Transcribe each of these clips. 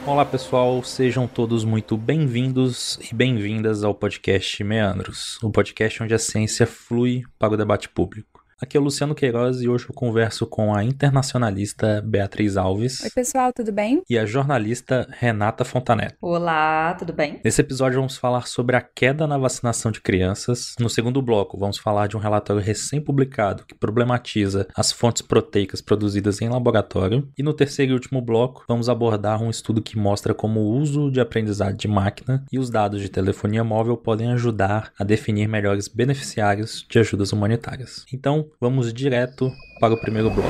Olá pessoal, sejam todos muito bem-vindos e bem-vindas ao podcast Meandros, o podcast onde a ciência flui para o debate público. Aqui é o Luciano Queiroz e hoje eu converso com a internacionalista Beatriz Alves. Oi pessoal, tudo bem? E a jornalista Renata Fontaneto. Olá, tudo bem? Nesse episódio vamos falar sobre a queda na vacinação de crianças. No segundo bloco vamos falar de um relatório recém-publicado que problematiza as fontes proteicas produzidas em laboratório. E no terceiro e último bloco vamos abordar um estudo que mostra como o uso de aprendizado de máquina e os dados de telefonia móvel podem ajudar a definir melhores beneficiários de ajudas humanitárias. Então, vamos direto para o primeiro bloco.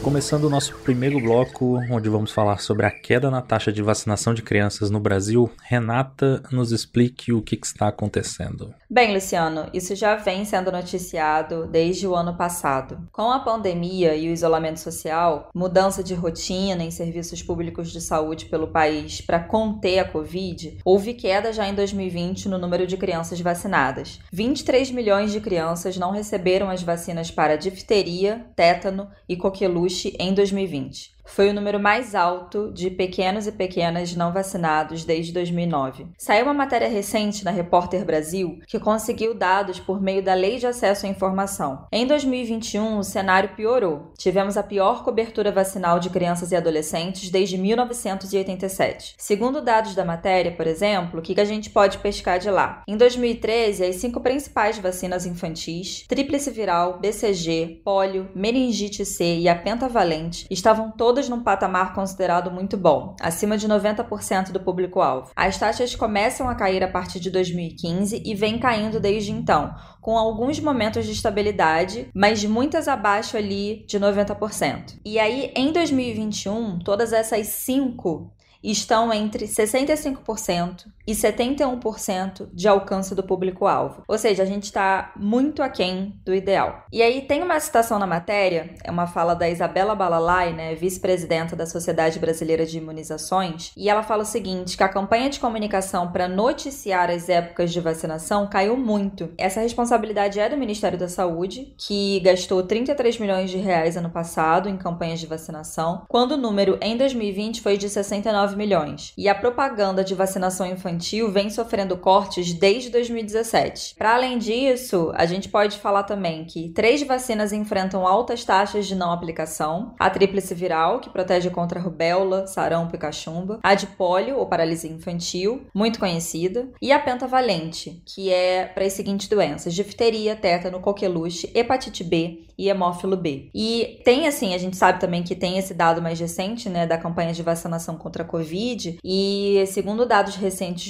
Começando o nosso primeiro bloco, onde vamos falar sobre a queda na taxa de vacinação de crianças no Brasil, Renata, nos explique o que está acontecendo. Bem, Luciano, isso já vem sendo noticiado desde o ano passado. Com a pandemia e o isolamento social, mudança de rotina em serviços públicos de saúde pelo país para conter a Covid, houve queda já em 2020 no número de crianças vacinadas. 23 milhões de crianças não receberam as vacinas para difteria, tétano e coqueluche em 2020. Foi o número mais alto de pequenos e pequenas não vacinados desde 2009. Saiu uma matéria recente na Repórter Brasil que conseguiu dados por meio da Lei de Acesso à Informação. Em 2021, o cenário piorou. Tivemos a pior cobertura vacinal de crianças e adolescentes desde 1987. Segundo dados da matéria, por exemplo, o que a gente pode pescar de lá? Em 2013, as 5 principais vacinas infantis, tríplice viral, BCG, pólio, meningite C e a pentavalente, estavam todas num patamar considerado muito bom, acima de 90% do público-alvo. As taxas começam a cair a partir de 2015 e vêm caindo desde então, com alguns momentos de estabilidade, mas muitas abaixo ali de 90%. E aí, em 2021, todas essas 5 estão entre 65% e 71% de alcance do público-alvo. Ou seja, a gente está muito aquém do ideal. E aí tem uma citação na matéria, é uma fala da Isabela Balalai, vice-presidenta da Sociedade Brasileira de Imunizações, e ela fala o seguinte, que a campanha de comunicação para noticiar as épocas de vacinação caiu muito. Essa responsabilidade é do Ministério da Saúde, que gastou 33 milhões de reais ano passado em campanhas de vacinação, quando o número em 2020 foi de 69 milhões. E a propaganda de vacinação infantil vem sofrendo cortes desde 2017. Para além disso, a gente pode falar também que 3 vacinas enfrentam altas taxas de não aplicação: a tríplice viral, que protege contra rubéola, sarampo e cachumba, a de pólio, ou paralisia infantil, muito conhecida, e a pentavalente, que é para as seguintes doenças: difteria, tétano, coqueluche, hepatite B e hemófilo B. E tem assim, a gente sabe também que tem esse dado mais recente, da campanha de vacinação contra a Covid, e segundo dados recentes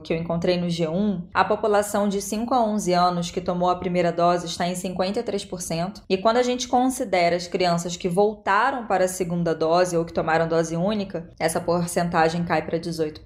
que eu encontrei no G1, a população de 5 a 11 anos que tomou a primeira dose está em 53%, e quando a gente considera as crianças que voltaram para a segunda dose ou que tomaram dose única, essa porcentagem cai para 18%.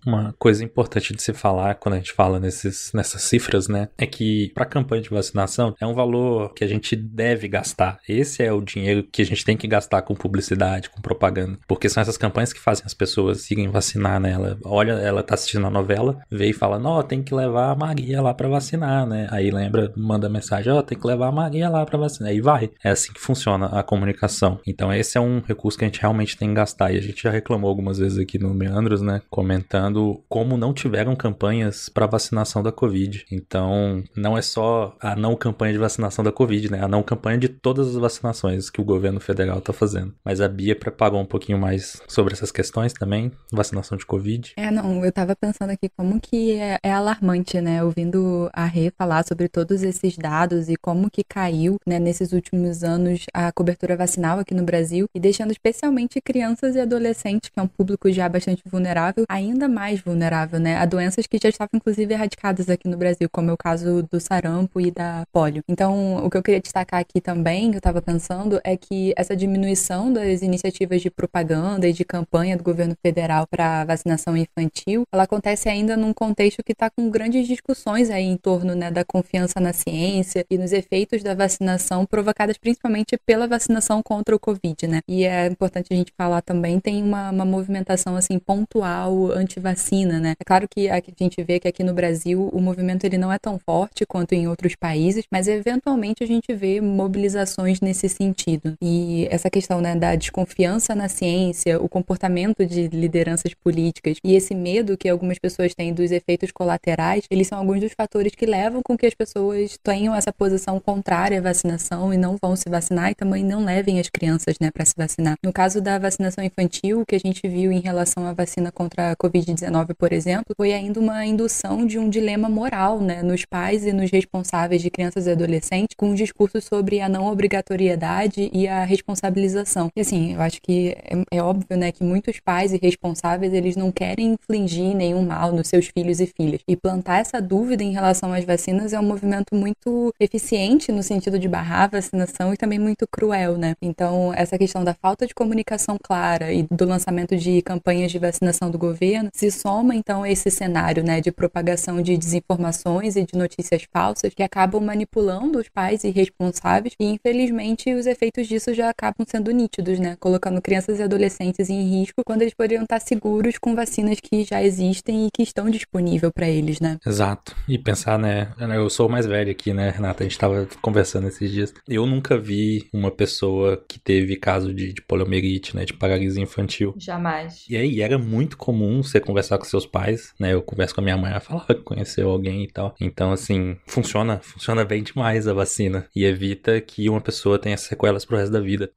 Uma coisa importante de se falar quando a gente fala nessas cifras, é que para a campanha de vacinação é um valor que a gente deve gastar. Esse é o dinheiro que a gente tem que gastar com publicidade, com propaganda, porque são essas campanhas que fazem as pessoas irem vacinar, Ela tá assistindo a novela, vê e fala, não, tem que levar a Maria lá pra vacinar, Aí lembra, manda mensagem, tem que levar a Maria lá pra vacinar. Aí vai. É assim que funciona a comunicação. Então esse é um recurso que a gente realmente tem que gastar. E a gente já reclamou algumas vezes aqui no Meandros, comentando como não tiveram campanhas pra vacinação da Covid. Então não é só a não campanha de vacinação da Covid, A não campanha de todas as vacinações que o governo federal tá fazendo. Mas a Bia preparou um pouquinho mais sobre essas questões também, vacinação de Covid. Eu tava pensando aqui como que é alarmante, ouvindo a Rê falar sobre todos esses dados e como que caiu, nesses últimos anos a cobertura vacinal aqui no Brasil e deixando especialmente crianças e adolescentes, que é um público já bastante vulnerável, ainda mais vulnerável, a doenças que já estavam inclusive erradicadas aqui no Brasil, como é o caso do sarampo e da pólio. Então, o que eu queria destacar aqui também, que eu tava pensando, é que essa diminuição das iniciativas de propaganda e de campanha do governo federal para vacinação infantil, ela acontece ainda num contexto que está com grandes discussões aí em torno, né, da confiança na ciência e nos efeitos da vacinação provocadas principalmente pela vacinação contra o Covid, né? E é importante a gente falar também, tem uma movimentação assim pontual anti-vacina, né? É claro que a gente vê que aqui no Brasil o movimento ele não é tão forte quanto em outros países, mas eventualmente a gente vê mobilizações nesse sentido. E essa questão, né, da desconfiança na ciência, o comportamento de lideranças políticas e esse medo que algumas pessoas têm dos efeitos colaterais, eles são alguns dos fatores que levam com que as pessoas tenham essa posição contrária à vacinação e não vão se vacinar e também não levem as crianças, né, para se vacinar. No caso da vacinação infantil, o que a gente viu em relação à vacina contra a Covid-19, por exemplo, foi ainda uma indução de um dilema moral, né, nos pais e nos responsáveis de crianças e adolescentes, com um discurso sobre a não obrigatoriedade e a responsabilização. E assim, eu acho que é óbvio, né, que muitos pais e responsáveis, eles não querem infligir nenhum mal nos seus filhos e filhas. E plantar essa dúvida em relação às vacinas é um movimento muito eficiente no sentido de barrar a vacinação e também muito cruel, né? Então, essa questão da falta de comunicação clara e do lançamento de campanhas de vacinação do governo se soma, então, a esse cenário, né, de propagação de desinformações e de notícias falsas que acabam manipulando os pais e responsáveis e, infelizmente, os efeitos disso já acabam sendo nítidos, né? Colocando crianças e adolescentes em risco quando eles poderiam estar seguros com vacinas que já existem e que estão disponíveis para eles, né? Exato. E pensar, né? Eu sou o mais velho aqui, né, Renata? A gente tava conversando esses dias. Eu nunca vi uma pessoa que teve caso de poliomielite, né? De paralisia infantil. Jamais. E aí, era muito comum você conversar com seus pais, né? Eu converso com a minha mãe, ela fala que conheceu alguém e tal. Então, assim, funciona bem demais a vacina. E evita que uma pessoa tenha sequelas pro resto da vida.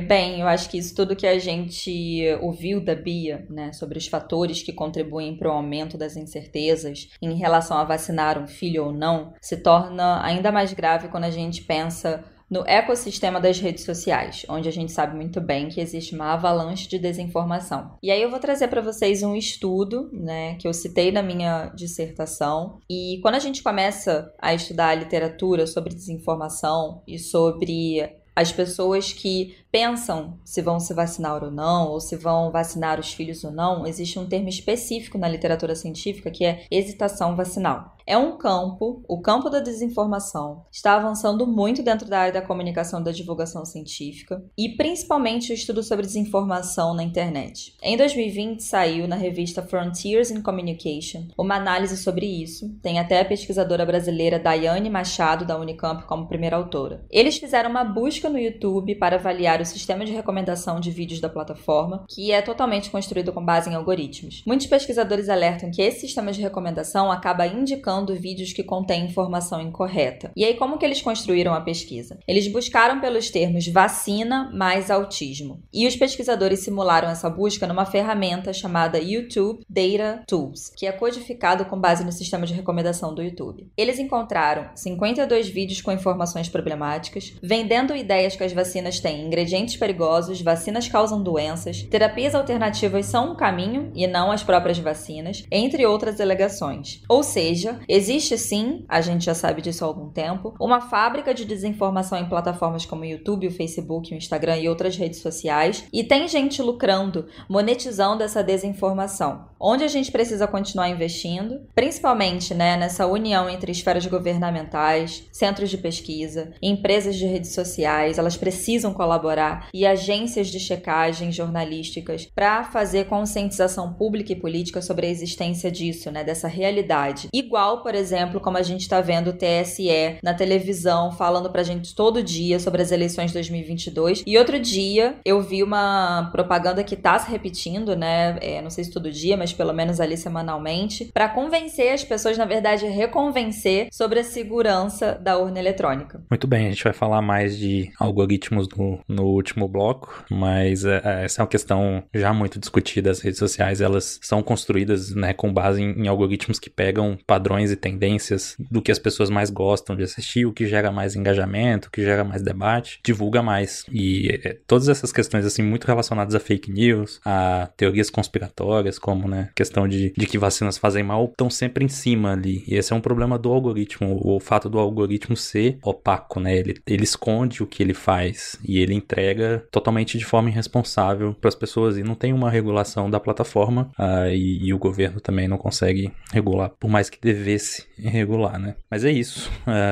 Bem, eu acho que isso tudo que a gente ouviu da Bia, né, sobre os fatores que contribuem para o aumento das incertezas em relação a vacinar um filho ou não, se torna ainda mais grave quando a gente pensa no ecossistema das redes sociais, onde a gente sabe muito bem que existe uma avalanche de desinformação. E aí eu vou trazer para vocês um estudo, né, que eu citei na minha dissertação. E quando a gente começa a estudar a literatura sobre desinformação e sobre as pessoas que pensam se vão se vacinar ou não, ou se vão vacinar os filhos ou não, existe um termo específico na literatura científica que é hesitação vacinal. É um campo, o campo da desinformação, está avançando muito dentro da área da comunicação e da divulgação científica, e principalmente o estudo sobre desinformação na internet. Em 2020 saiu na revista Frontiers in Communication uma análise sobre isso, tem até a pesquisadora brasileira Daiane Machado da Unicamp como primeira autora. Eles fizeram uma busca no YouTube para avaliar o sistema de recomendação de vídeos da plataforma, que é totalmente construído com base em algoritmos. Muitos pesquisadores alertam que esse sistema de recomendação acaba indicando vídeos que contêm informação incorreta. E aí, como que eles construíram a pesquisa? Eles buscaram pelos termos vacina mais autismo. E os pesquisadores simularam essa busca numa ferramenta chamada YouTube Data Tools, que é codificado com base no sistema de recomendação do YouTube. Eles encontraram 52 vídeos com informações problemáticas, vendendo ideias que as vacinas têm ingredientes perigosos, vacinas causam doenças, terapias alternativas são um caminho e não as próprias vacinas, entre outras alegações. Ou seja, existe sim, a gente já sabe disso há algum tempo, uma fábrica de desinformação em plataformas como o YouTube, o Facebook, o Instagram e outras redes sociais, e tem gente lucrando, monetizando essa desinformação. Onde a gente precisa continuar investindo, principalmente, né, nessa união entre esferas governamentais, centros de pesquisa, empresas de redes sociais, elas precisam colaborar, e agências de checagem jornalísticas para fazer conscientização pública e política sobre a existência disso, né, dessa realidade. Igual, por exemplo, como a gente está vendo o TSE na televisão falando pra gente todo dia sobre as eleições de 2022. E outro dia eu vi uma propaganda que tá se repetindo, né? Não sei se todo dia, mas pelo menos ali semanalmente, para convencer as pessoas, na verdade, reconvencer sobre a segurança da urna eletrônica. Muito bem, a gente vai falar mais de algoritmos no último bloco, mas essa é uma questão já muito discutida. As redes sociais, elas são construídas, né, com base em algoritmos que pegam padrões e tendências do que as pessoas mais gostam de assistir, o que gera mais engajamento, o que gera mais debate, divulga mais. E todas essas questões, assim, muito relacionadas a fake news, a teorias conspiratórias, como, né, né? Questão de que vacinas fazem mal, estão sempre em cima ali. E esse é um problema do algoritmo, o fato do algoritmo ser opaco, né? Ele esconde o que ele faz e ele entrega totalmente de forma irresponsável para as pessoas, e não tem uma regulação da plataforma, e o governo também não consegue regular, por mais que devesse regular, né? Mas é isso.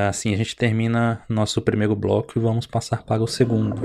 Assim a gente termina nosso primeiro bloco e vamos passar para o segundo.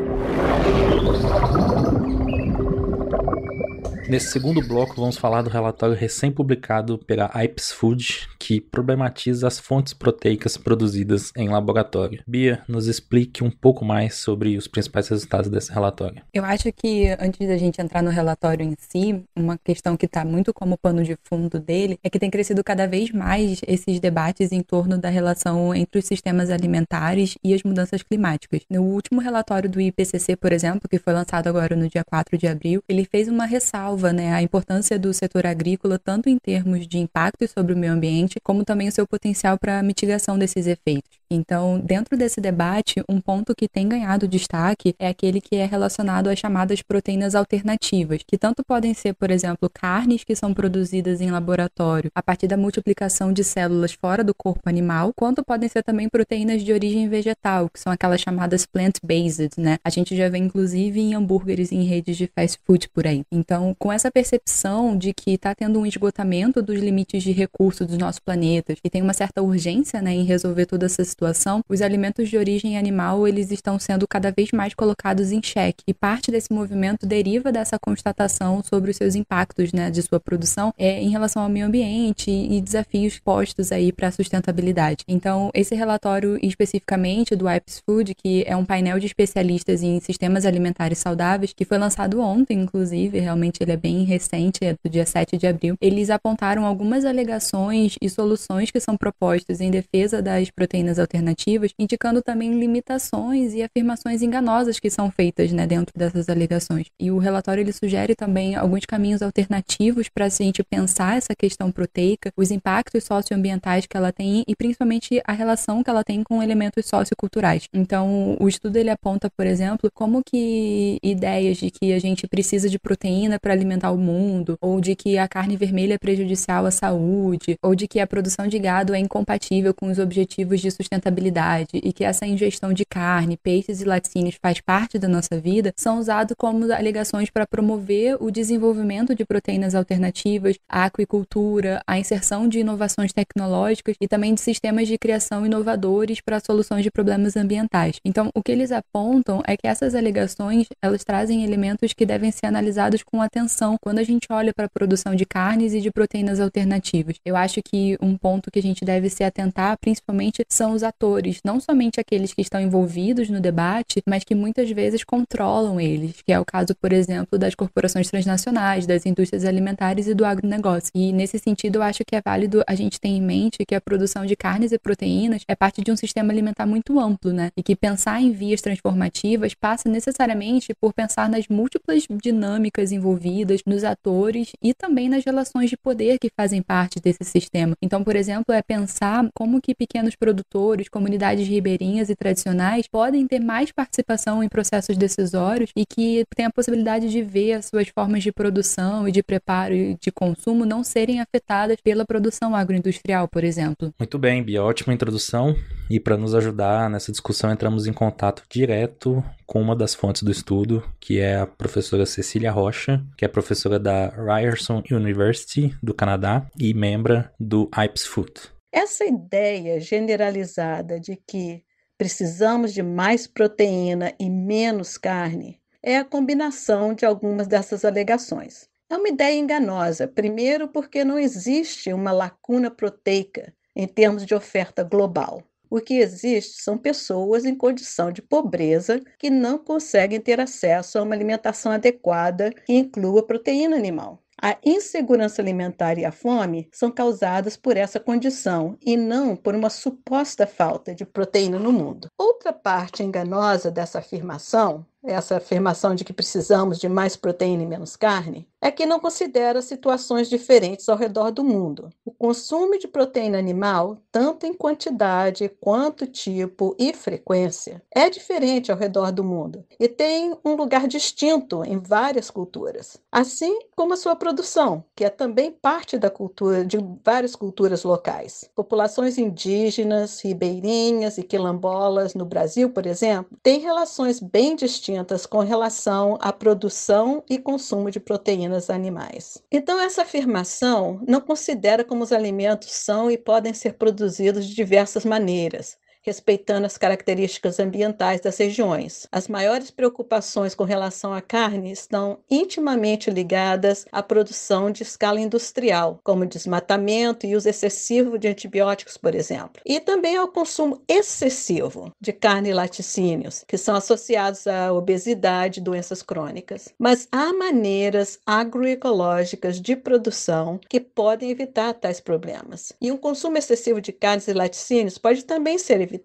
Nesse segundo bloco, vamos falar do relatório recém-publicado pela IPES Food, que problematiza as fontes proteicas produzidas em laboratório. Bia, nos explique um pouco mais sobre os principais resultados desse relatório. Eu acho que, antes da gente entrar no relatório em si, uma questão que está muito como pano de fundo dele é que tem crescido cada vez mais esses debates em torno da relação entre os sistemas alimentares e as mudanças climáticas. No último relatório do IPCC, por exemplo, que foi lançado agora no dia 4 de abril, ele fez uma ressalva, né, a importância do setor agrícola tanto em termos de impactos sobre o meio ambiente, como também o seu potencial para a mitigação desses efeitos. Então, dentro desse debate, um ponto que tem ganhado destaque é aquele que é relacionado às chamadas proteínas alternativas, que tanto podem ser, por exemplo, carnes que são produzidas em laboratório a partir da multiplicação de células fora do corpo animal, quanto podem ser também proteínas de origem vegetal, que são aquelas chamadas plant-based, né? A gente já vê, inclusive, em hambúrgueres e em redes de fast food por aí. Então, com essa percepção de que está tendo um esgotamento dos limites de recursos dos nossos planetas e tem uma certa urgência, né, em resolver toda essa situação, os alimentos de origem animal, eles estão sendo cada vez mais colocados em xeque, e parte desse movimento deriva dessa constatação sobre os seus impactos, né, de sua produção em relação ao meio ambiente e desafios postos aí para a sustentabilidade. Então, esse relatório especificamente do IPES Food, que é um painel de especialistas em sistemas alimentares saudáveis, que foi lançado ontem, inclusive, realmente ele é bem recente, é do dia 7 de abril, eles apontaram algumas alegações e soluções que são propostas em defesa das proteínas alternativas, indicando também limitações e afirmações enganosas que são feitas, né, dentro dessas alegações. E o relatório ele sugere também alguns caminhos alternativos para a gente pensar essa questão proteica, os impactos socioambientais que ela tem e principalmente a relação que ela tem com elementos socioculturais. Então, o estudo ele aponta, por exemplo, como que ideias de que a gente precisa de proteína para alimentar o mundo, ou de que a carne vermelha é prejudicial à saúde, ou de que a produção de gado é incompatível com os objetivos de sustentabilidade e que essa ingestão de carne, peixes e laticínios faz parte da nossa vida, são usados como alegações para promover o desenvolvimento de proteínas alternativas, a aquicultura, a inserção de inovações tecnológicas e também de sistemas de criação inovadores para soluções de problemas ambientais. Então, o que eles apontam é que essas alegações, elas trazem elementos que devem ser analisados com atenção quando a gente olha para a produção de carnes e de proteínas alternativas. Eu acho que um ponto que a gente deve se atentar, principalmente, são os atores, não somente aqueles que estão envolvidos no debate, mas que muitas vezes controlam eles, que é o caso, por exemplo, das corporações transnacionais, das indústrias alimentares e do agronegócio. E, nesse sentido, eu acho que é válido a gente ter em mente que a produção de carnes e proteínas é parte de um sistema alimentar muito amplo, né? E que pensar em vias transformativas passa necessariamente por pensar nas múltiplas dinâmicas envolvidas, nos atores e também nas relações de poder que fazem parte desse sistema. Então, por exemplo, é pensar como que pequenos produtores, comunidades ribeirinhas e tradicionais podem ter mais participação em processos decisórios e que têm a possibilidade de ver as suas formas de produção e de preparo e de consumo não serem afetadas pela produção agroindustrial, por exemplo. Muito bem, Bia, ótima introdução. E para nos ajudar nessa discussão, entramos em contato direto com uma das fontes do estudo, que é a professora Cecília Rocha, que é professora da Ryerson University, do Canadá, e membra do IPES Food. Essa ideia generalizada de que precisamos de mais proteína e menos carne é a combinação de algumas dessas alegações. É uma ideia enganosa, primeiro porque não existe uma lacuna proteica em termos de oferta global. O que existe são pessoas em condição de pobreza que não conseguem ter acesso a uma alimentação adequada que inclua proteína animal. A insegurança alimentar e a fome são causadas por essa condição e não por uma suposta falta de proteína no mundo. Outra parte enganosa dessa afirmação, essa afirmação de que precisamos de mais proteína e menos carne, é que não considera situações diferentes ao redor do mundo. O consumo de proteína animal, tanto em quantidade quanto tipo e frequência, é diferente ao redor do mundo e tem um lugar distinto em várias culturas, assim como a sua produção, que é também parte da cultura de várias culturas locais. Populações indígenas, ribeirinhas e quilombolas no Brasil, por exemplo, têm relações bem distintas com relação à produção e consumo de proteínas animais. Então, essa afirmação não considera como os alimentos são e podem ser produzidos de diversas maneiras, respeitando as características ambientais das regiões. As maiores preocupações com relação à carne estão intimamente ligadas à produção de escala industrial, como desmatamento e uso excessivo de antibióticos, por exemplo, e também ao consumo excessivo de carne e laticínios, que são associados à obesidade e doenças crônicas. Mas há maneiras agroecológicas de produção que podem evitar tais problemas. E um consumo excessivo de carnes e laticínios pode também ser evitado.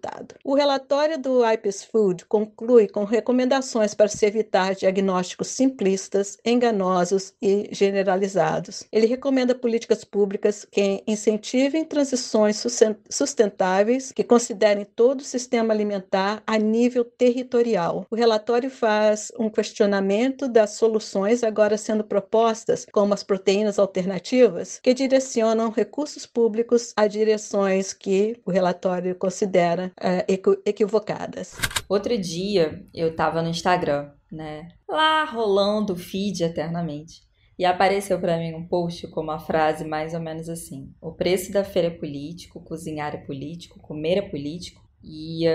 O relatório do IPES Food conclui com recomendações para se evitar diagnósticos simplistas, enganosos e generalizados. Ele recomenda políticas públicas que incentivem transições sustentáveis, que considerem todo o sistema alimentar a nível territorial. O relatório faz um questionamento das soluções agora sendo propostas, como as proteínas alternativas, que direcionam recursos públicos a direções que o relatório considera equivocadas. Outro dia eu estava no Instagram, né? Lá rolando o feed eternamente. E apareceu para mim um post com uma frase mais ou menos assim: o preço da feira é político, cozinhar é político, comer é político e...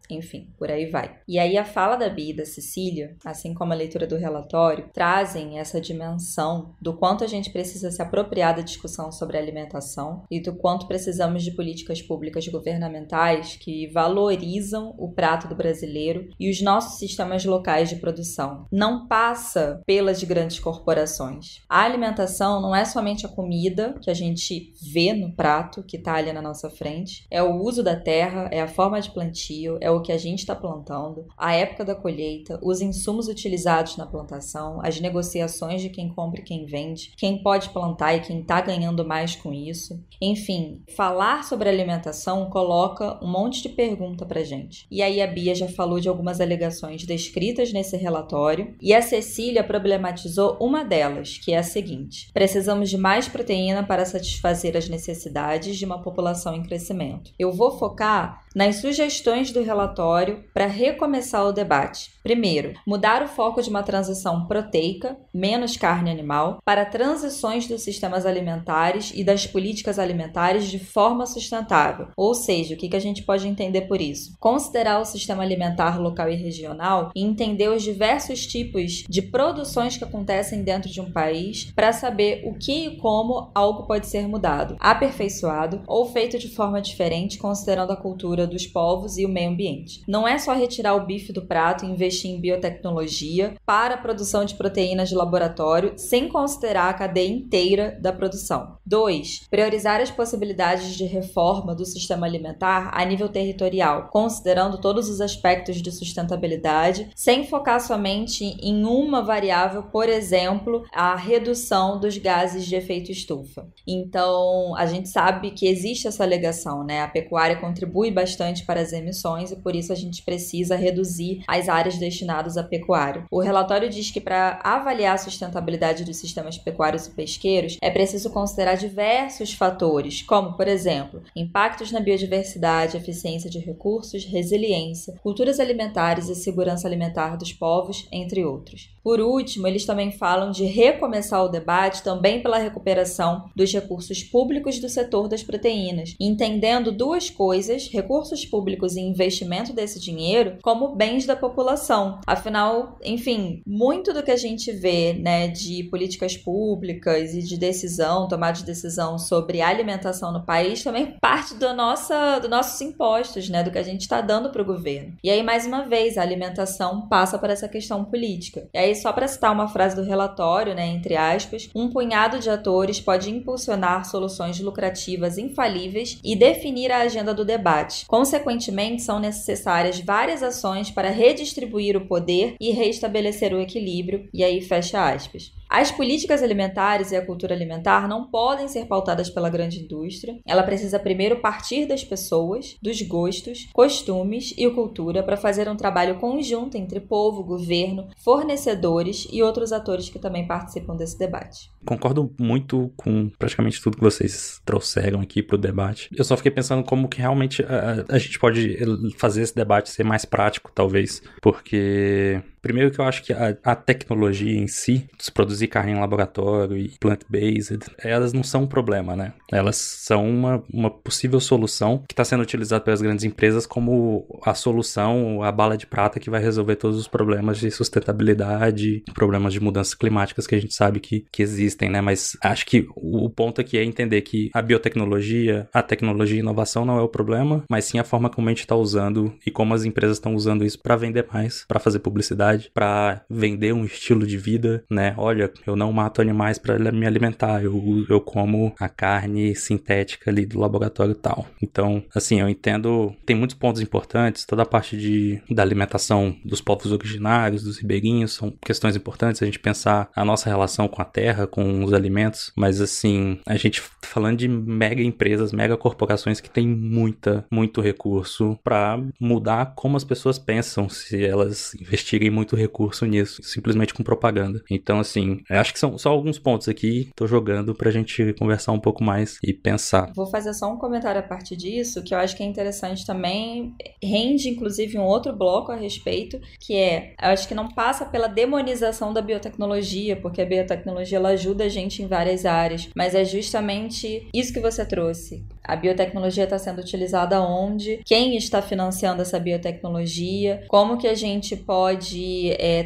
enfim, por aí vai. E aí a fala da Bia e da Cecília, assim como a leitura do relatório, trazem essa dimensão do quanto a gente precisa se apropriar da discussão sobre alimentação e do quanto precisamos de políticas públicas governamentais que valorizam o prato do brasileiro e os nossos sistemas locais de produção. Não passa pelas grandes corporações. A alimentação não é somente a comida que a gente vê no prato que está ali na nossa frente, é o uso da terra, é a forma de plantio, é o que a gente está plantando, a época da colheita, os insumos utilizados na plantação, as negociações de quem compra e quem vende, quem pode plantar e quem está ganhando mais com isso. Enfim, falar sobre alimentação coloca um monte de pergunta pra gente. E aí a Bia já falou de algumas alegações descritas nesse relatório e a Cecília problematizou uma delas, que é a seguinte: precisamos de mais proteína para satisfazer as necessidades de uma população em crescimento. Eu vou focar nas sugestões do relatório para recomeçar o debate. Primeiro, mudar o foco de uma transição proteica, menos carne animal, para transições dos sistemas alimentares e das políticas alimentares de forma sustentável. Ou seja, o que a gente pode entender por isso? Considerar o sistema alimentar local e regional e entender os diversos tipos de produções que acontecem dentro de um país para saber o que e como algo pode ser mudado, aperfeiçoado ou feito de forma diferente, considerando a cultura dos povos e o meio ambiente. Não é só retirar o bife do prato e investir em biotecnologia para a produção de proteínas de laboratório sem considerar a cadeia inteira da produção. 2. Priorizar as possibilidades de reforma do sistema alimentar a nível territorial, considerando todos os aspectos de sustentabilidade, sem focar somente em uma variável, por exemplo, a redução dos gases de efeito estufa. Então, a gente sabe que existe essa alegação, né? A pecuária contribui bastante para as emissões e por isso a gente precisa reduzir as áreas destinadas à pecuária. O relatório diz que para avaliar a sustentabilidade dos sistemas pecuários e pesqueiros é preciso considerar diversos fatores, como, por exemplo, impactos na biodiversidade, eficiência de recursos, resiliência, culturas alimentares e segurança alimentar dos povos, entre outros. Por último, eles também falam de recomeçar o debate também pela recuperação dos recursos públicos do setor das proteínas, entendendo duas coisas, recursos públicos e investimento desse dinheiro, como bens da população. Afinal, enfim, muito do que a gente vê, né, de políticas públicas e de decisão, tomada de decisão sobre alimentação no país também parte dos nossos impostos, né, do que a gente está dando para o governo. E aí, mais uma vez, a alimentação passa por essa questão política. E aí, só para citar uma frase do relatório, né, entre aspas, um punhado de atores pode impulsionar soluções lucrativas infalíveis e definir a agenda do debate. Consequentemente, são necessárias várias ações para redistribuir o poder e restabelecer o equilíbrio, e aí fecha aspas. As políticas alimentares e a cultura alimentar não podem ser pautadas pela grande indústria. Ela precisa primeiro partir das pessoas, dos gostos, costumes e cultura para fazer um trabalho conjunto entre povo, governo, fornecedores e outros atores que também participam desse debate. Concordo muito com praticamente tudo que vocês trouxeram aqui pro debate. Eu só fiquei pensando como que realmente a gente pode fazer esse debate ser mais prático, talvez, porque... Primeiro que eu acho que a tecnologia em si, de produzir carne em laboratório e plant-based, elas não são um problema, né? Elas são uma possível solução que está sendo utilizada pelas grandes empresas como a solução, a bala de prata que vai resolver todos os problemas de sustentabilidade, problemas de mudanças climáticas que a gente sabe que existem, né? Mas acho que o ponto aqui é entender que a biotecnologia, a tecnologia e inovação não é o problema, mas sim a forma como a gente está usando e como as empresas estão usando isso para vender mais, para fazer publicidade, para vender um estilo de vida, né? Olha, eu não mato animais para me alimentar, eu como a carne sintética ali do laboratório e tal. Então, assim, eu entendo, tem muitos pontos importantes, toda a parte da alimentação dos povos originários, dos ribeirinhos, são questões importantes, a gente pensar a nossa relação com a terra, com os alimentos, mas assim, a gente falando de mega empresas, mega corporações que têm muito recurso para mudar como as pessoas pensam, se elas investirem muito recurso nisso, simplesmente com propaganda. Então, assim, eu acho que são só alguns pontos aqui, tô jogando pra gente conversar um pouco mais e pensar. Vou fazer só um comentário a partir disso, que eu acho que é interessante também, rende inclusive um outro bloco a respeito, que é, eu acho que não passa pela demonização da biotecnologia, porque a biotecnologia ela ajuda a gente em várias áreas, mas é justamente isso que você trouxe. A biotecnologia está sendo utilizada onde? Quem está financiando essa biotecnologia? Como que a gente pode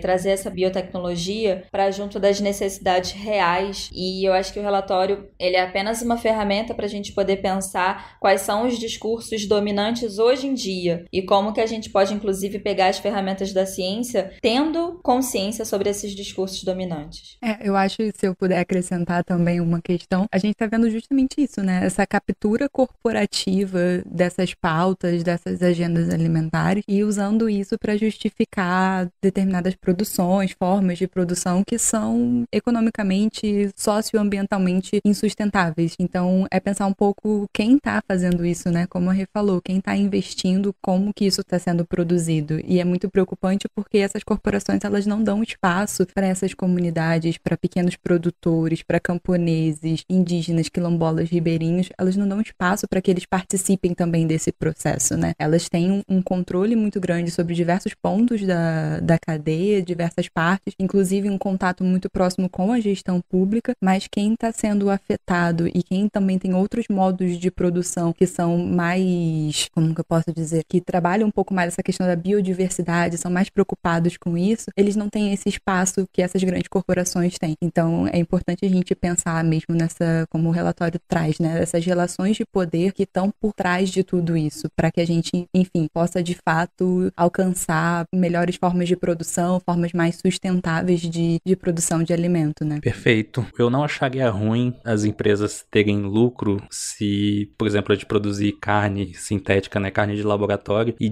trazer essa biotecnologia para junto das necessidades reais? E eu acho que o relatório ele é apenas uma ferramenta para a gente poder pensar quais são os discursos dominantes hoje em dia e como que a gente pode inclusive pegar as ferramentas da ciência tendo consciência sobre esses discursos dominantes. Eu acho que se eu puder acrescentar também uma questão, a gente está vendo justamente isso, né? Essa captura corporativa dessas pautas, dessas agendas alimentares e usando isso para justificar determinadas produções, formas de produção que são economicamente, socioambientalmente insustentáveis. Então, é pensar um pouco quem está fazendo isso, né? Como a Rê falou, quem está investindo, como que isso está sendo produzido. E é muito preocupante porque essas corporações, elas não dão espaço para essas comunidades, para pequenos produtores, para camponeses, indígenas, quilombolas, ribeirinhos, elas não dão espaço para que eles participem também desse processo, né? Elas têm um controle muito grande sobre diversos pontos da cadeia, diversas partes, inclusive um contato muito próximo com a gestão pública, mas quem está sendo afetado e quem também tem outros modos de produção que são mais, como que eu posso dizer, que trabalham um pouco mais essa questão da biodiversidade, são mais preocupados com isso, eles não têm esse espaço que essas grandes corporações têm. Então, é importante a gente pensar mesmo nessa, como o relatório traz, né, essas relações de poder que estão por trás de tudo isso, para que a gente, enfim, possa de fato alcançar melhores formas de produção, formas mais sustentáveis de produção de alimento, né? Perfeito. Eu não acharia ruim as empresas terem lucro se, por exemplo, a gente produzir carne sintética, né, carne de laboratório e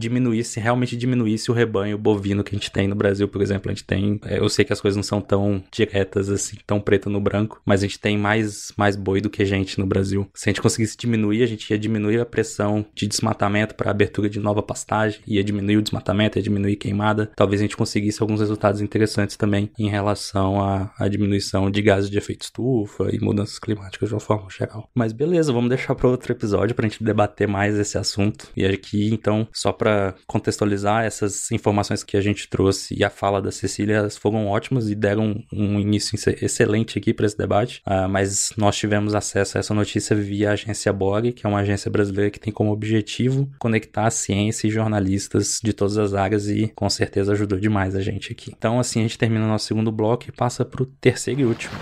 realmente diminuísse o rebanho bovino que a gente tem no Brasil, por exemplo. A gente tem, eu sei que as coisas não são tão diretas assim, tão preto no branco, mas a gente tem mais boi do que gente no Brasil. Se a gente conseguisse diminuir, a gente ia diminuir a pressão de desmatamento para abertura de nova pastagem, ia diminuir o desmatamento, ia diminuir queimada. Talvez a gente conseguisse alguns resultados interessantes também em relação à diminuição de gases de efeito estufa e mudanças climáticas de uma forma geral. Mas beleza, vamos deixar para outro episódio para a gente debater mais esse assunto. E aqui, então, só para contextualizar, essas informações que a gente trouxe e a fala da Cecília, elas foram ótimas e deram um início excelente aqui para esse debate. Mas nós tivemos acesso a essa notícia via a agência BOG, que é uma agência brasileira que tem como objetivo conectar a ciência e jornalistas de todas as áreas e com certeza ajudou demais a gente aqui. Então, assim, a gente termina o nosso segundo bloco e passa para o terceiro e último.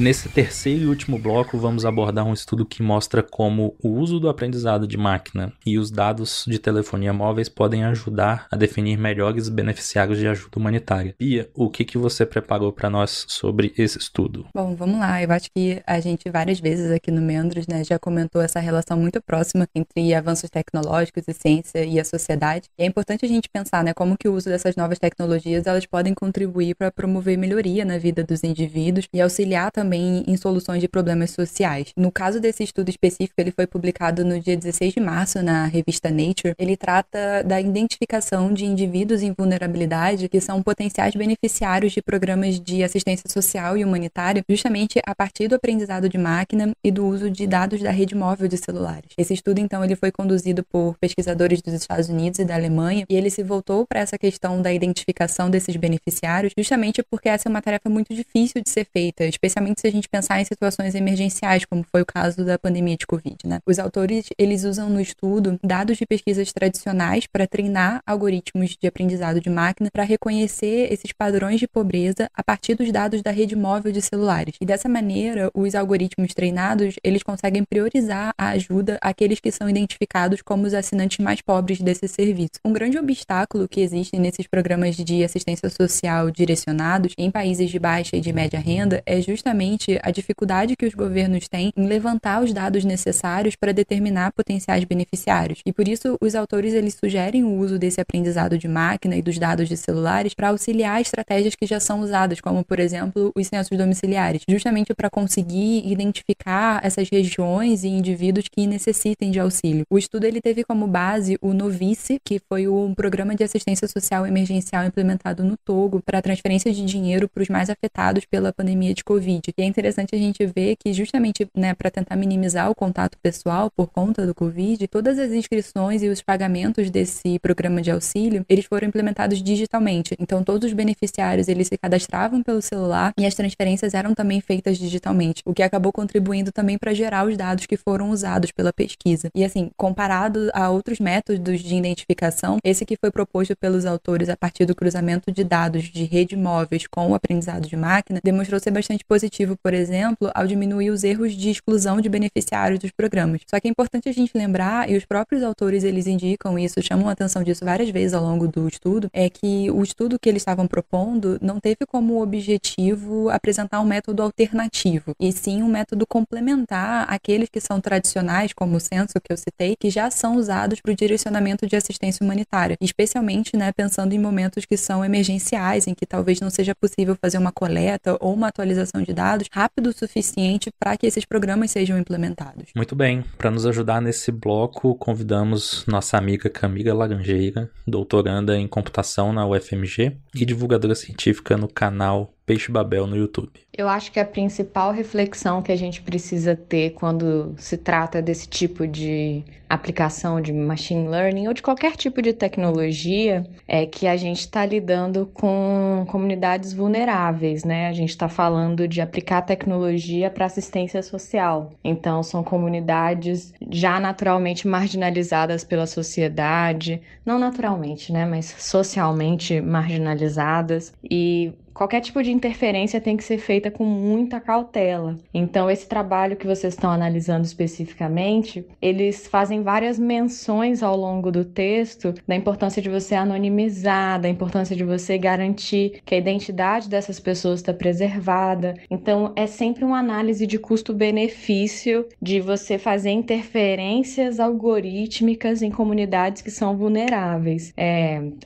Nesse terceiro e último bloco, vamos abordar um estudo que mostra como o uso do aprendizado de máquina e os dados de telefonia móveis podem ajudar a definir melhores beneficiários de ajuda humanitária. Bia, o que você preparou para nós sobre esse estudo? Bom, vamos lá. Eu acho que a gente várias vezes aqui no Meandros, né, já comentou essa relação muito próxima entre avanços tecnológicos e ciência e a sociedade. E é importante a gente pensar, né, como que o uso dessas novas tecnologias, elas podem contribuir para promover melhoria na vida dos indivíduos e auxiliar também em soluções de problemas sociais. No caso desse estudo específico, ele foi publicado no dia 16 de março na revista Nature. Ele trata da identificação de indivíduos em vulnerabilidade que são potenciais beneficiários de programas de assistência social e humanitária, justamente a partir do aprendizado de máquina e do uso de dados da rede móvel de celulares. Esse estudo, então, ele foi conduzido por pesquisadores dos Estados Unidos e da Alemanha, e ele se voltou para essa questão da identificação desses beneficiários, justamente porque essa é uma tarefa muito difícil de ser feita, especialmente se a gente pensar em situações emergenciais, como foi o caso da pandemia de Covid, né? Os autores, eles usam no estudo dados de pesquisas tradicionais para treinar algoritmos de aprendizado de máquina para reconhecer esses padrões de pobreza a partir dos dados da rede móvel de celulares. E dessa maneira, os algoritmos treinados, eles conseguem priorizar a ajuda àqueles que são identificados como os assinantes mais pobres desse serviço. Um grande obstáculo que existe nesses programas de assistência social direcionados em países de baixa e de média renda é justamente a dificuldade que os governos têm em levantar os dados necessários para determinar potenciais beneficiários. E por isso, os autores, eles sugerem o uso desse aprendizado de máquina e dos dados de celulares para auxiliar estratégias que já são usadas, como, por exemplo, os censos domiciliares, justamente para conseguir identificar essas regiões e indivíduos que necessitem de auxílio. O estudo, ele teve como base o Novice, que foi um programa de assistência social emergencial implementado no Togo para transferência de dinheiro para os mais afetados pela pandemia de Covid. E é interessante a gente ver que justamente, né, para tentar minimizar o contato pessoal por conta do Covid, todas as inscrições e os pagamentos desse programa de auxílio, eles foram implementados digitalmente. Então, todos os beneficiários, eles se cadastravam pelo celular e as transferências eram também feitas digitalmente, o que acabou contribuindo também para gerar os dados que foram usados pela pesquisa. E assim, comparado a outros métodos de identificação, esse que foi proposto pelos autores a partir do cruzamento de dados de rede móveis com o aprendizado de máquina, demonstrou ser bastante positivo, por exemplo, ao diminuir os erros de exclusão de beneficiários dos programas. Só que é importante a gente lembrar, e os próprios autores, eles indicam isso, chamam a atenção disso várias vezes ao longo do estudo, é que o estudo que eles estavam propondo não teve como objetivo apresentar um método alternativo, e sim um método complementar àqueles que são tradicionais, como o censo que eu citei, que já são usados para o direcionamento de assistência humanitária, especialmente, né, pensando em momentos que são emergenciais, em que talvez não seja possível fazer uma coleta ou uma atualização de dados rápido o suficiente para que esses programas sejam implementados. Muito bem, para nos ajudar nesse bloco, convidamos nossa amiga Camila Laranjeira, doutoranda em computação na UFMG e divulgadora científica no canal Peixe Babel no YouTube. Eu acho que a principal reflexão que a gente precisa ter quando se trata desse tipo de aplicação de machine learning ou de qualquer tipo de tecnologia é que a gente está lidando com comunidades vulneráveis, né? A gente está falando de aplicar tecnologia para assistência social. Então, são comunidades já naturalmente marginalizadas pela sociedade, não naturalmente, né? Mas socialmente marginalizadas, e qualquer tipo de interferência tem que ser feita com muita cautela. Então, esse trabalho que vocês estão analisando especificamente, eles fazem várias menções ao longo do texto da importância de você anonimizar, da importância de você garantir que a identidade dessas pessoas está preservada. Então, é sempre uma análise de custo-benefício de você fazer interferências algorítmicas em comunidades que são vulneráveis.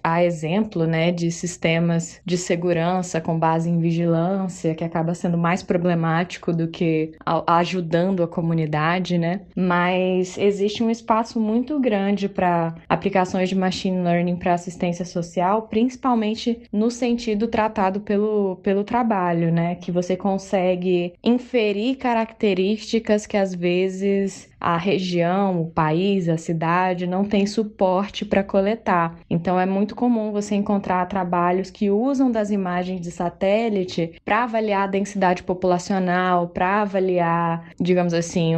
Há exemplo, né, de sistemas de segurança com base em vigilância, que acaba sendo mais problemático do que ajudando a comunidade, né? Mas existe um espaço muito grande para aplicações de machine learning para assistência social, principalmente no sentido tratado pelo trabalho, né? Que você consegue inferir características que às vezes a região, o país, a cidade não tem suporte para coletar. Então é muito comum você encontrar trabalhos que usam das imagens de satélite para avaliar a densidade populacional, para avaliar, digamos assim,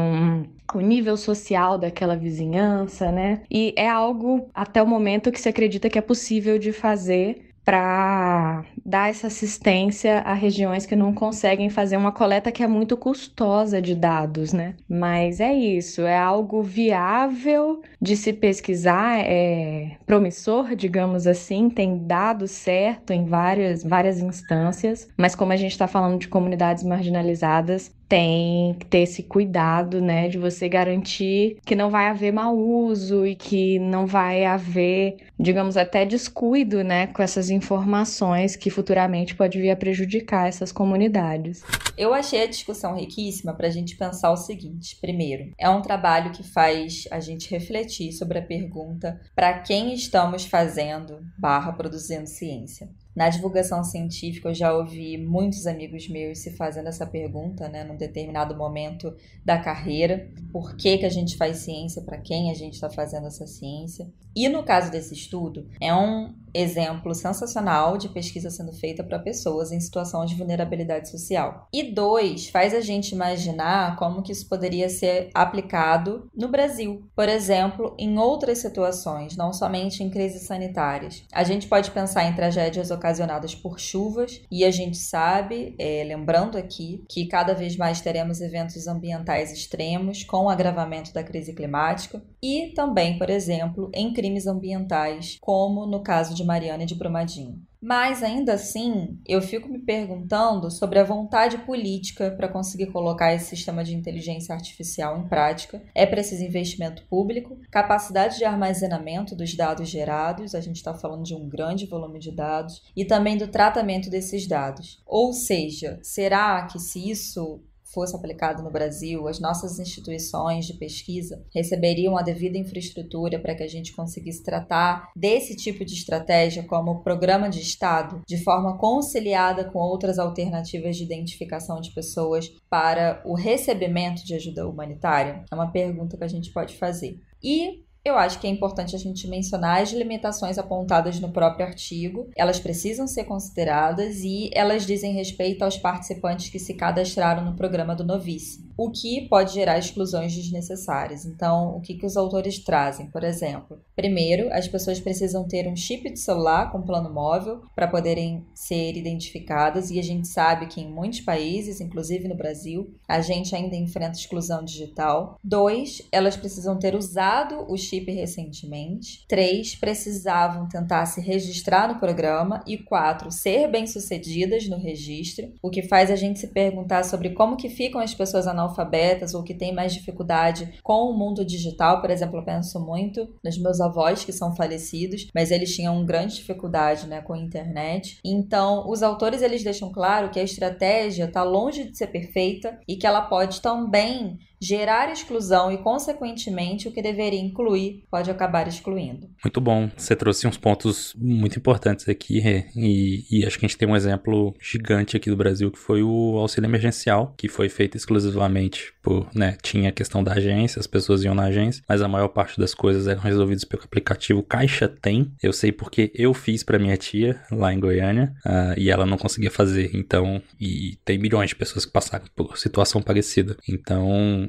o nível social daquela vizinhança, né? E é algo, até o momento, que se acredita que é possível de fazer para dar essa assistência a regiões que não conseguem fazer uma coleta que é muito custosa de dados, né? Mas é isso, é algo viável de se pesquisar, é promissor, digamos assim, tem dado certo em várias instâncias, mas como a gente está falando de comunidades marginalizadas, tem que ter esse cuidado, né, de você garantir que não vai haver mau uso e que não vai haver, digamos, até descuido, né, com essas informações que futuramente pode vir a prejudicar essas comunidades. Eu achei a discussão riquíssima para a gente pensar o seguinte. Primeiro, é um trabalho que faz a gente refletir sobre a pergunta para quem estamos fazendo/produzindo ciência. Na divulgação científica, eu já ouvi muitos amigos meus se fazendo essa pergunta, né, num determinado momento da carreira. Por que a gente faz ciência? Para quem a gente está fazendo essa ciência? E no caso desse estudo, é um exemplo sensacional de pesquisa sendo feita para pessoas em situação de vulnerabilidade social. E 2, faz a gente imaginar como que isso poderia ser aplicado no Brasil. Por exemplo, em outras situações, não somente em crises sanitárias. A gente pode pensar em tragédias ocasionadas por chuvas, e a gente sabe, lembrando aqui, que cada vez mais teremos eventos ambientais extremos com o agravamento da crise climática, e também, por exemplo, em crimes ambientais, como no caso de Mariana e de Brumadinho. Mas, ainda assim, eu fico me perguntando sobre a vontade política para conseguir colocar esse sistema de inteligência artificial em prática. É preciso investimento público, capacidade de armazenamento dos dados gerados, a gente está falando de um grande volume de dados, e também do tratamento desses dados. Ou seja, será que se isso fosse aplicado no Brasil, as nossas instituições de pesquisa receberiam a devida infraestrutura para que a gente conseguisse tratar desse tipo de estratégia como programa de Estado, de forma conciliada com outras alternativas de identificação de pessoas para o recebimento de ajuda humanitária? É uma pergunta que a gente pode fazer. E eu acho que é importante a gente mencionar as limitações apontadas no próprio artigo. Elas precisam ser consideradas e elas dizem respeito aos participantes que se cadastraram no programa do Novice, o que pode gerar exclusões desnecessárias. Então, o que os autores trazem? Por exemplo, primeiro, as pessoas precisam ter um chip de celular com plano móvel para poderem ser identificadas, e a gente sabe que em muitos países, inclusive no Brasil, a gente ainda enfrenta exclusão digital. 2, elas precisam ter usado o chip recentemente. 3, precisavam tentar se registrar no programa. E 4, ser bem-sucedidas no registro, o que faz a gente se perguntar sobre como que ficam as pessoas analfabetas ou que têm mais dificuldade com o mundo digital. Por exemplo, eu penso muito nos meus avós que são falecidos, mas eles tinham grande dificuldade, né, com a internet. Então, os autores eles deixam claro que a estratégia está longe de ser perfeita e que ela pode também gerar exclusão e, consequentemente, o que deveria incluir pode acabar excluindo. Muito bom. Você trouxe uns pontos muito importantes aqui, e acho que a gente tem um exemplo gigante aqui do Brasil, que foi o auxílio emergencial, que foi feito exclusivamente por, né, tinha a questão da agência, as pessoas iam na agência, mas a maior parte das coisas eram resolvidas pelo aplicativo Caixa Tem. Eu sei porque eu fiz para minha tia lá em Goiânia, e ela não conseguia fazer, então, e tem milhões de pessoas que passaram por situação parecida. Então,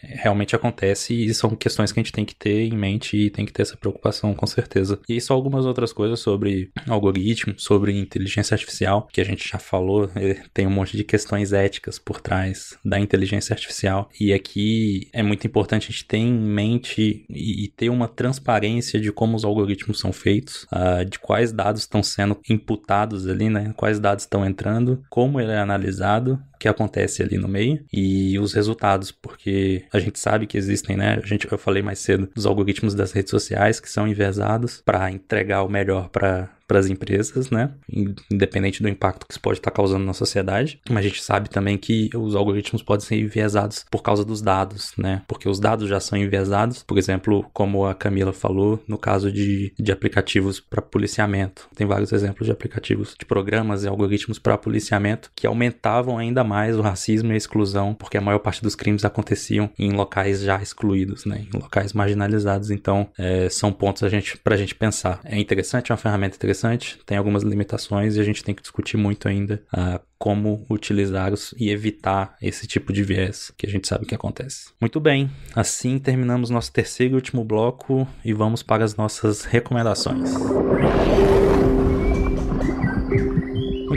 realmente acontece, e são questões que a gente tem que ter em mente e tem que ter essa preocupação, com certeza. E só algumas outras coisas sobre algoritmo, sobre inteligência artificial, que a gente já falou, tem um monte de questões éticas por trás da inteligência artificial, e aqui é muito importante a gente ter em mente e ter uma transparência de como os algoritmos são feitos, de quais dados estão sendo imputados ali, né, quais dados estão entrando, como ele é analisado, o que acontece ali no meio e os resultados, porque a gente sabe que existem, né? Eu falei mais cedo dos algoritmos das redes sociais que são enviesados para entregar o melhor para as empresas, né? Independente do impacto que isso pode estar causando na sociedade. Mas a gente sabe também que os algoritmos podem ser enviesados por causa dos dados, né? Porque os dados já são enviesados. Por exemplo, como a Camila falou, no caso de aplicativos para policiamento. Tem vários exemplos de aplicativos, de programas e algoritmos para policiamento que aumentavam ainda mais o racismo e a exclusão, porque a maior parte dos crimes aconteciam em locais já excluídos, né? Em locais marginalizados. Então, são pontos pra gente pensar. É interessante, é uma ferramenta interessante, tem algumas limitações e a gente tem que discutir muito ainda como utilizá-los e evitar esse tipo de viés que a gente sabe que acontece. Muito bem, assim terminamos nosso terceiro e último bloco e vamos para as nossas recomendações.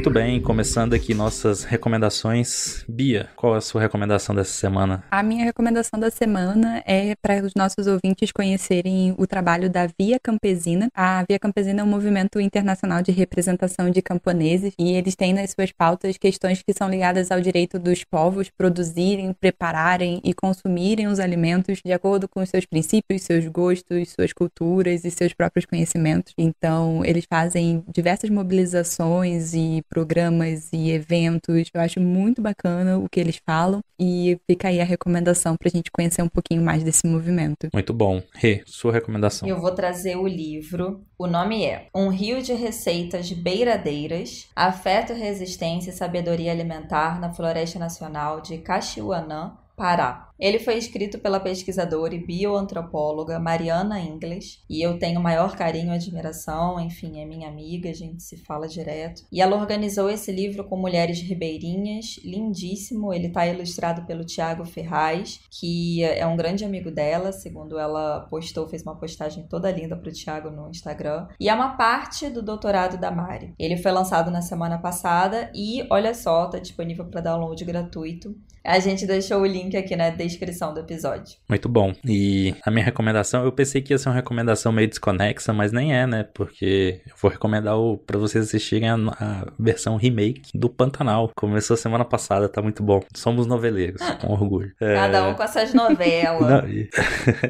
Muito bem, começando aqui nossas recomendações. Bia, qual é a sua recomendação dessa semana? A minha recomendação da semana é para os nossos ouvintes conhecerem o trabalho da Via Campesina. A Via Campesina é um movimento internacional de representação de camponeses e eles têm nas suas pautas questões que são ligadas ao direito dos povos produzirem, prepararem e consumirem os alimentos de acordo com os seus princípios, seus gostos, suas culturas e seus próprios conhecimentos. Então, eles fazem diversas mobilizações e programas e eventos. Eu acho muito bacana o que eles falam e fica aí a recomendação pra gente conhecer um pouquinho mais desse movimento. Muito bom. Rê, sua recomendação. Eu vou trazer o livro. O nome é Um Rio de Receitas Beiradeiras, Afeto, Resistência e Sabedoria Alimentar na Floresta Nacional de Caxiuanã, Pará. Ele foi escrito pela pesquisadora e bioantropóloga Mariana Ingles, e eu tenho o maior carinho e admiração, enfim, é minha amiga, a gente se fala direto. E ela organizou esse livro com mulheres ribeirinhas, lindíssimo, ele está ilustrado pelo Tiago Ferraz, que é um grande amigo dela, segundo ela postou, fez uma postagem toda linda para o Tiago no Instagram, e é uma parte do doutorado da Mari. Ele foi lançado na semana passada e, olha só, está disponível para download gratuito. A gente deixou o link aqui na descrição do episódio. Muito bom. E a minha recomendação, eu pensei que ia ser uma recomendação meio desconexa, mas nem é, né? Porque eu vou recomendar pra vocês assistirem a versão remake do Pantanal. Começou semana passada, tá muito bom. Somos noveleiros, com orgulho. Cada um com essas novelas.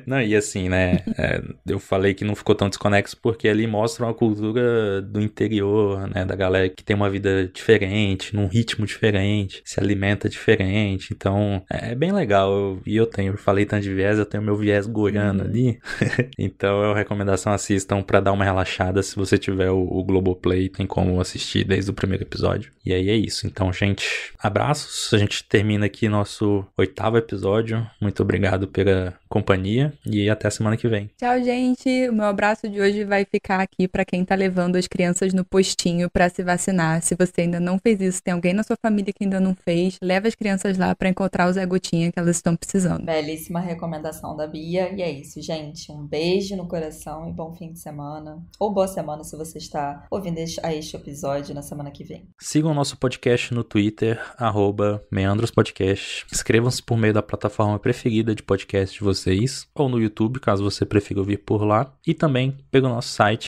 Não, e assim, né? Eu falei que não ficou tão desconexo porque ali mostra uma cultura do interior, né? Da galera que tem uma vida diferente, num ritmo diferente, se alimenta diferente. Então, é bem legal. Eu falei tanto de viés, eu tenho meu viés goiano ali. Então, é uma recomendação, assistam pra dar uma relaxada. Se você tiver o Globoplay, tem como assistir desde o primeiro episódio. E aí é isso. Então, gente, abraços. A gente termina aqui nosso 8º episódio. Muito obrigado pela companhia e até a semana que vem. Tchau, gente. O meu abraço de hoje vai ficar aqui pra quem tá levando as crianças no postinho pra se vacinar. Se você ainda não fez isso, tem alguém na sua família que ainda não fez, leva as crianças lá pra encontrar o Zé Gotinha que elas estão precisando. Belíssima recomendação da Bia. E é isso, gente. Um beijo no coração e bom fim de semana. Ou boa semana se você está ouvindo este episódio na semana que vem. Sigam o nosso podcast no Twitter, @meandrospodcast. Inscrevam-se por meio da plataforma preferida de podcast de vocês, ou no YouTube, caso você prefira ouvir por lá. E também pelo nosso site,